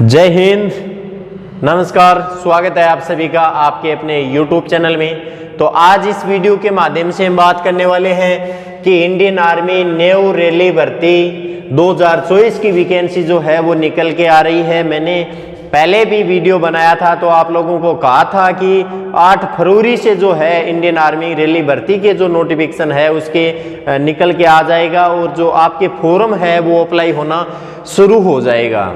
जय हिंद, नमस्कार। स्वागत है आप सभी का आपके अपने YouTube चैनल में। तो आज इस वीडियो के माध्यम से हम बात करने वाले हैं कि इंडियन आर्मी न्यू रैली भर्ती 2024 की वैकेंसी जो है वो निकल के आ रही है। मैंने पहले भी वीडियो बनाया था तो आप लोगों को कहा था कि 8 फरवरी से जो है इंडियन आर्मी रैली भर्ती के जो नोटिफिकेशन है उसके निकल के आ जाएगा और जो आपके फॉर्म है वो अप्लाई होना शुरू हो जाएगा।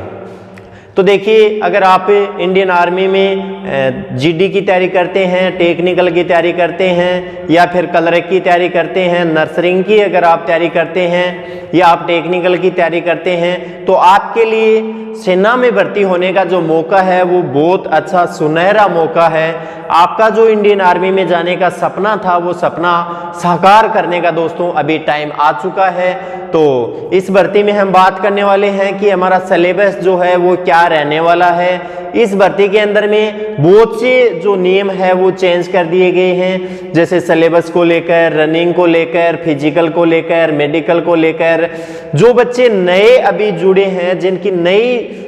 तो देखिए, अगर आप इंडियन आर्मी में जीडी की तैयारी करते हैं, टेक्निकल की तैयारी करते हैं या फिर क्लर्क की तैयारी करते हैं, नर्सरिंग की अगर आप तैयारी करते हैं या आप टेक्निकल की तैयारी करते हैं तो आपके लिए सेना में भर्ती होने का जो मौका है वो बहुत अच्छा सुनहरा मौका है। आपका जो इंडियन आर्मी में जाने का सपना था वो सपना साकार करने का दोस्तों अभी टाइम आ चुका है। तो इस भर्ती में हम बात करने वाले हैं कि हमारा सिलेबस जो है वो क्या रहने वाला है। इस भर्ती के अंदर में बहुत से जो नियम है वो चेंज कर दिए गए हैं, जैसे सिलेबस को लेकर, रनिंग को लेकर, फिजिकल को लेकर, मेडिकल को लेकर। जो बच्चे नए अभी जुड़े हैं, जिनकी नई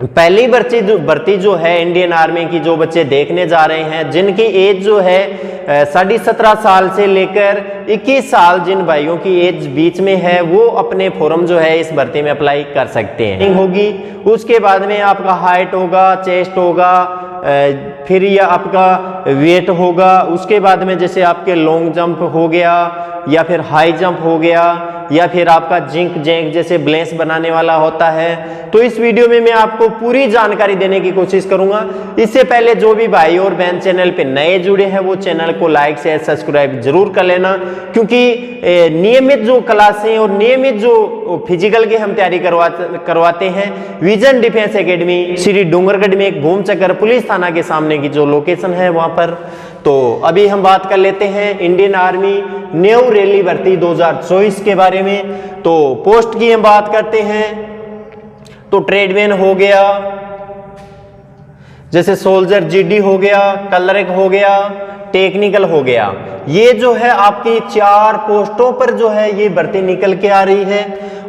पहली भर्ती जो है इंडियन आर्मी की, जो बच्चे देखने जा रहे हैं, जिनकी एज जो है 17.5 साल से लेकर 21 साल, जिन भाइयों की एज बीच में है, वो अपने फॉर्म जो है इस भर्ती में अप्लाई कर सकते हैं। होगी उसके बाद में आपका हाइट होगा, चेस्ट होगा, फिर यह आपका वेट होगा। उसके बाद में जैसे आपके लॉन्ग जंप हो गया या फिर हाई जंप हो गया या फिर आपका जिंक जैंक जैसे ब्लेंस बनाने वाला होता है। तो इस वीडियो में मैं आपको पूरी जानकारी देने की कोशिश करूंगा। इससे पहले जो भी भाई और बहन चैनल पे नए जुड़े हैं वो चैनल को लाइक शेयर सब्सक्राइब जरूर कर लेना, क्योंकि नियमित जो क्लासें और नियमित जो फिजिकल की हम तैयारी करवाते हैं vision defence academy Shri Dungargarh में एक घूम चक्कर पुलिस थाना के सामने की जो लोकेशन है वहां पर। तो अभी हम बात कर लेते हैं इंडियन आर्मी न्यू रैली भर्ती 2024 के बारे में। तो पोस्ट की हम बात करते हैं तो ट्रेडमैन हो गया, जैसे सोल्जर जीडी हो गया, क्लर्क हो गया, टेक्निकल हो गया। ये जो है आपकी 4 पोस्टों पर जो है ये भर्ती निकल के आ रही है।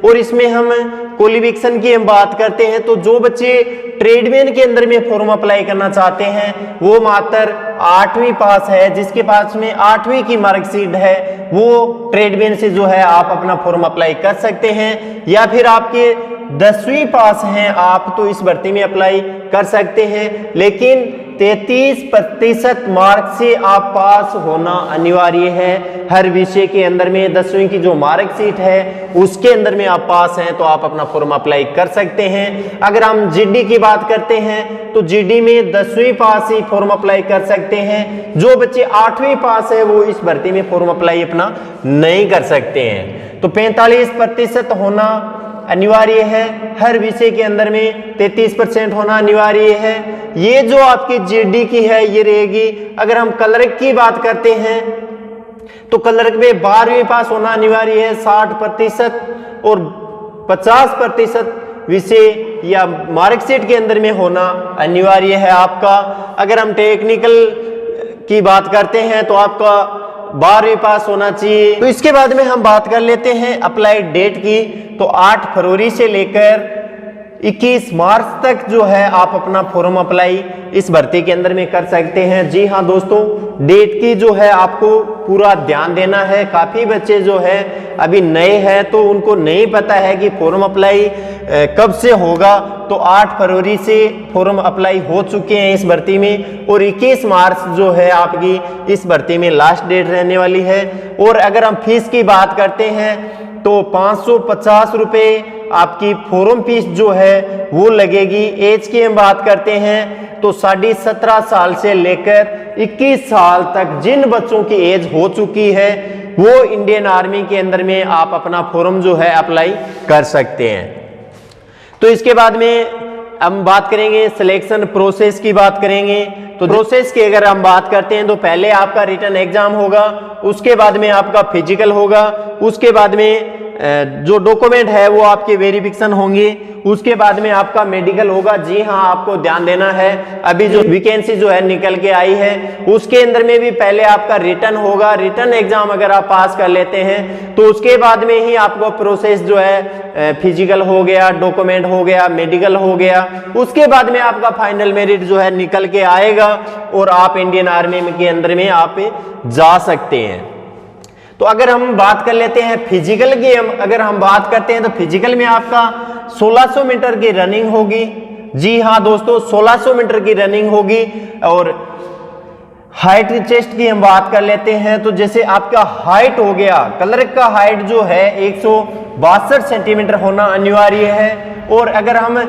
और इसमें हम क्वालिफिकेशन की हम बात करते हैं तो जो बच्चे ट्रेडमैन के अंदर में फॉर्म अप्लाई करना चाहते हैं वो मात्र 8वीं पास है, जिसके पास में 8वीं की मार्कशीट है वो ट्रेडमैन से जो है आप अपना फॉर्म अप्लाई कर सकते हैं। या फिर आपके 10वीं पास हैं आप तो इस भर्ती में अप्लाई कर सकते हैं, लेकिन 33% मार्क से आप पास होना अनिवार्य है। हर विषय के अंदर में 10वीं की जो मार्कशीट है उसके अंदर में आप पास हैं तो आप अपना फॉर्म अप्लाई कर सकते हैं। अगर हम जीडी की बात करते हैं तो जीडी में 10वीं पास ही फॉर्म अप्लाई कर सकते हैं। जो बच्चे 8वीं पास है वो इस भर्ती में फॉर्म अप्लाई अपना नहीं कर सकते हैं। तो 45% होना अनिवार्य है। हर विषय के अंदर में 33% होना अनिवार्य है। ये जो आपकी जीडी की है ये रहेगी। अगर हम क्लर्क की बात करते हैं तो क्लर्क में 12वीं पास होना अनिवार्य है। 60% और 50% विषय या मार्कशीट के अंदर में होना अनिवार्य है आपका। अगर हम टेक्निकल की बात करते हैं तो आपका 12वीं पास होना चाहिए। तो इसके बाद में हम बात कर लेते हैं अप्लाई डेट की। तो 8 फरवरी से लेकर 21 मार्च तक जो है आप अपना फॉर्म अप्लाई इस भर्ती के अंदर में कर सकते हैं। जी हाँ दोस्तों, डेट की जो है आपको पूरा ध्यान देना है। काफी बच्चे जो है अभी नए हैं तो उनको नहीं पता है कि फॉर्म अप्लाई कब से होगा। तो 8 फरवरी से फॉर्म अप्लाई हो चुके हैं इस भर्ती में और 21 मार्च जो है आपकी इस भर्ती में लास्ट डेट रहने वाली है। और अगर हम फीस की बात करते हैं तो 550 रुपये आपकी फॉर्म फीस जो है वो लगेगी। एज की हम बात करते हैं तो 17.5 साल से लेकर 21 साल तक जिन बच्चों की एज हो चुकी है वो इंडियन आर्मी के अंदर में आप अपना फॉर्म जो है अप्लाई कर सकते हैं। तो इसके बाद में हम बात करेंगे सिलेक्शन प्रोसेस की बात करेंगे। तो प्रोसेस की अगर हम बात करते हैं तो पहले आपका रिटन एग्जाम होगा, उसके बाद में आपका फिजिकल होगा, उसके बाद में जो डॉक्यूमेंट है वो आपके वेरिफिकेशन होंगे, उसके बाद में आपका मेडिकल होगा। जी हाँ, आपको ध्यान देना है, अभी जो वैकेंसी जो है निकल के आई है उसके अंदर में भी पहले आपका रिटर्न होगा। रिटर्न एग्जाम अगर आप पास कर लेते हैं तो उसके बाद में ही आपको प्रोसेस जो है फिजिकल हो गया, डॉक्यूमेंट हो गया, मेडिकल हो गया, उसके बाद में आपका फाइनल मेरिट जो है निकल के आएगा और आप इंडियन आर्मी के अंदर में आप जा सकते हैं। तो अगर हम बात कर लेते हैं फिजिकल की, अगर हम बात करते हैं तो फिजिकल में आपका 1600 मीटर की रनिंग होगी। जी हाँ दोस्तों, 1600 मीटर की रनिंग होगी। और हाइट चेस्ट की हम बात कर लेते हैं तो जैसे आपका हाइट हो गया, क्लर्क का हाइट जो है 162 सेंटीमीटर होना अनिवार्य है। और अगर हम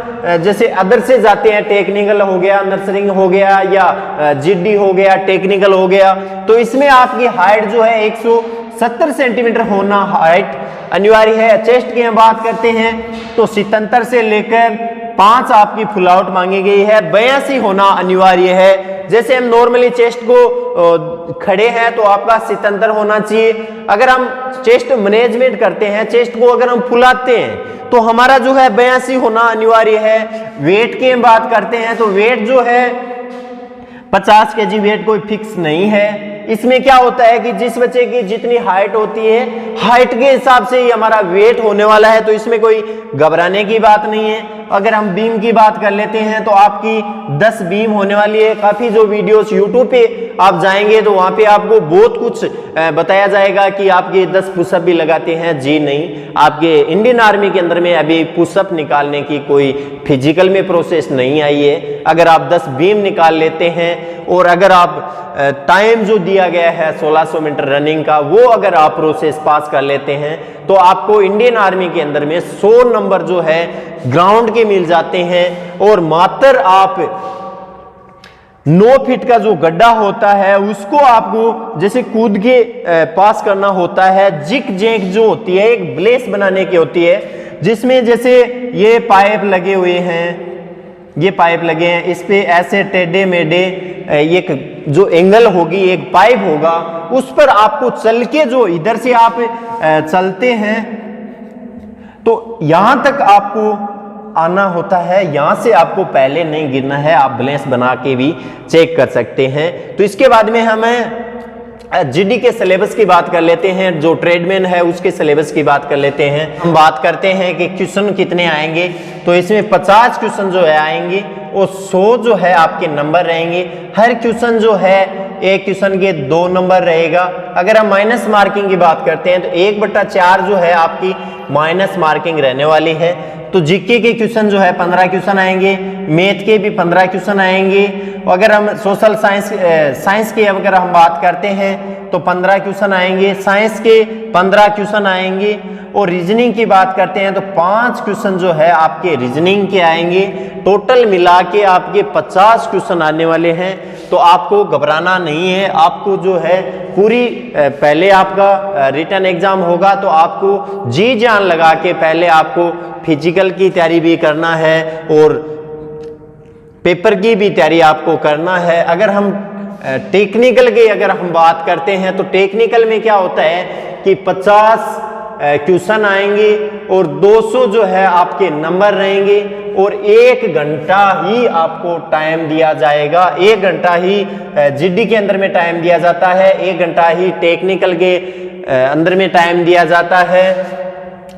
जैसे अदर से जाते हैं, टेक्निकल हो गया, नर्सरिंग हो गया या जीडी हो गया, टेक्निकल हो गया, तो इसमें आपकी हाइट जो है 170 सेंटीमीटर होना हाइट अनिवार्य है। चेस्ट की हम बात करते हैं तो 77 से लेकर 5 आपकी फुल आउट मांगी गई है, 82 होना अनिवार्य है। जैसे हम नॉर्मली चेस्ट को खड़े हैं तो आपका 77 होना चाहिए। अगर हम चेस्ट मैनेजमेंट करते हैं, चेस्ट को अगर हम फुलाते हैं तो हमारा जो है 82 होना अनिवार्य है। वेट की हम बात करते हैं तो वेट जो है 50 केजी वेट कोई फिक्स नहीं है। इसमें क्या होता है कि जिस बच्चे की जितनी हाइट होती है, हाइट के हिसाब से ही हमारा वेट होने वाला है, तो इसमें कोई घबराने की बात नहीं है। अगर हम बीम की बात कर लेते हैं तो आपकी 10 बीम होने वाली है। काफी जो वीडियोस यूट्यूब पे आप जाएंगे तो वहां पे आपको बहुत कुछ बताया जाएगा कि आपके 10 पुशअप भी लगाते हैं। जी नहीं, आपके इंडियन आर्मी के अंदर में अभी पुशअप निकालने की कोई फिजिकल में प्रोसेस नहीं आई है। अगर आप 10 बीम निकाल लेते हैं और अगर आप टाइम जो दिया गया है 1600 मीटर रनिंग का, वो अगर आप प्रोसेस पास कर लेते हैं तो आपको इंडियन आर्मी के अंदर में 100 नंबर जो है ग्राउंड के मिल जाते हैं। और मात्र आप 9 फीट का जो गड्ढा होता है उसको आपको जैसे कूद के पास करना होता है। जिक जैक जो होती है एक ब्लेस बनाने की होती है, जिसमें जैसे ये पाइप लगे हुए हैं, ये पाइप लगे हैं, इस पे ऐसे टेढ़े मेढ़े एक जो एंगल होगी, एक पाइप होगा, उस पर आपको चल के जो इधर से आप चलते हैं तो यहां तक आपको आना होता है। यहां से आपको पहले नहीं गिरना है, आप बैलेंस बना के भी चेक कर सकते हैं। तो इसके बाद में हमें जीडी के सिलेबस की बात कर लेते हैं, जो ट्रेडमैन है उसके सिलेबस की बात कर लेते हैं। हम बात करते हैं कि क्वेश्चन कितने आएंगे, तो इसमें 50 क्वेश्चन जो है आएंगे और 100 जो है आपके नंबर रहेंगे। हर क्वेश्चन जो है एक क्वेश्चन के 2 नंबर रहेगा। अगर हम माइनस मार्किंग की बात करते हैं तो 1/4 जो है आपकी माइनस मार्किंग रहने वाली है। तो जीके के क्वेश्चन जो है 15 क्वेश्चन आएंगे, मैथ के भी 15 क्वेश्चन आएंगे। अगर हम सोशल साइंस की अगर हम बात करते हैं तो 15 क्वेश्चन आएंगे, साइंस के 15 क्वेश्चन आएंगे। और रीजनिंग की बात करते हैं तो 5 क्वेश्चन जो है आपके रीजनिंग के आएंगे। टोटल मिला के आपके 50 क्वेश्चन आने वाले हैं। तो आपको घबराना नहीं है, आपको जो है पूरी पहले आपका रिटन एग्जाम होगा तो आपको जी जान लगा के पहले आपको फिजिकल की तैयारी भी करना है और पेपर की भी तैयारी आपको करना है। अगर हम टेक्निकल की अगर हम बात करते हैं तो टेक्निकल में क्या होता है कि 50 क्वेश्चन आएंगे और 200 जो है आपके नंबर रहेंगे और 1 घंटा ही आपको टाइम दिया जाएगा। 1 घंटा ही जीडी के अंदर में टाइम दिया जाता है, 1 घंटा ही टेक्निकल के अंदर में टाइम दिया जाता है।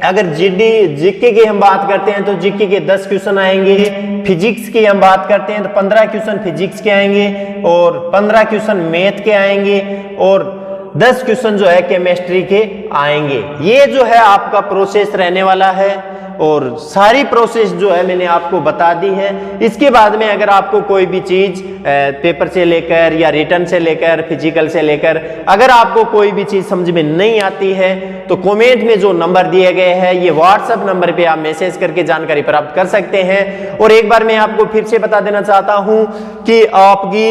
अगर जीके की हम बात करते हैं तो जीके के 10 क्वेश्चन आएंगे। फिजिक्स की हम बात करते हैं तो 15 क्वेश्चन फिजिक्स के आएंगे और 15 क्वेश्चन मैथ के आएंगे और 10 क्वेश्चन जो है केमिस्ट्री के आएंगे। ये जो है आपका प्रोसेस रहने वाला है और सारी प्रोसेस जो है मैंने आपको बता दी है। इसके बाद में अगर आपको कोई भी चीज पेपर से लेकर या रिटर्न से लेकर फिजिकल से लेकर अगर आपको कोई भी चीज समझ में नहीं आती है तो कमेंट में जो नंबर दिए गए हैं ये व्हाट्सएप नंबर पे आप मैसेज करके जानकारी प्राप्त कर सकते हैं। और एक बार मैं आपको फिर से बता देना चाहता हूं कि आपकी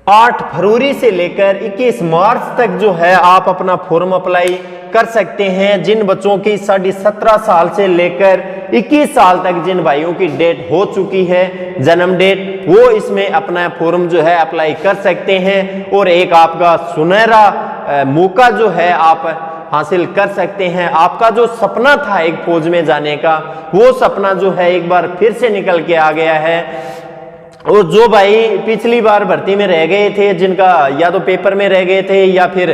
8 फरवरी से लेकर 21 मार्च तक जो है आप अपना फॉर्म अप्लाई कर सकते हैं। जिन बच्चों की 17.5 साल से लेकर 21 साल तक जिन भाइयों की डेट हो चुकी है, जन्म डेट, वो इसमें अपना फॉर्म जो है अप्लाई कर सकते हैं। और एक आपका सुनहरा मौका जो है आप हासिल कर सकते हैं। आपका जो सपना था एक फौज में जाने का, वो सपना जो है एक बार फिर से निकल के आ गया है। और जो भाई पिछली बार भर्ती में रह गए थे, जिनका या तो पेपर में रह गए थे या फिर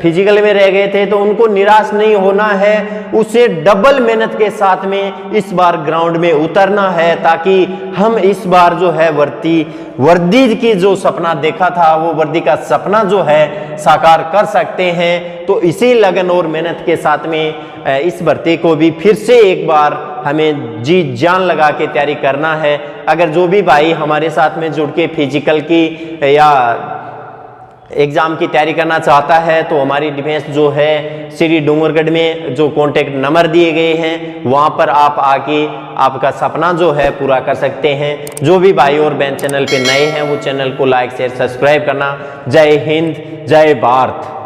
फिजिकल में रह गए थे, तो उनको निराश नहीं होना है, उसे डबल मेहनत के साथ में इस बार ग्राउंड में उतरना है, ताकि हम इस बार जो है वर्दी की जो सपना देखा था वो वर्दी का सपना जो है साकार कर सकते हैं। तो इसी लगन और मेहनत के साथ में इस भर्ती को भी फिर से एक बार हमें जी जान लगा के तैयारी करना है। अगर जो भी भाई हमारे साथ में जुड़ के फिजिकल की या एग्जाम की तैयारी करना चाहता है, तो हमारी डिफेंस जो है श्री डूंगरगढ़ में जो कॉन्टेक्ट नंबर दिए गए हैं वहां पर आप आके आपका सपना जो है पूरा कर सकते हैं। जो भी भाई और बहन चैनल पे नए हैं वो चैनल को लाइक शेयर सब्सक्राइब करना। जय हिंद, जय भारत।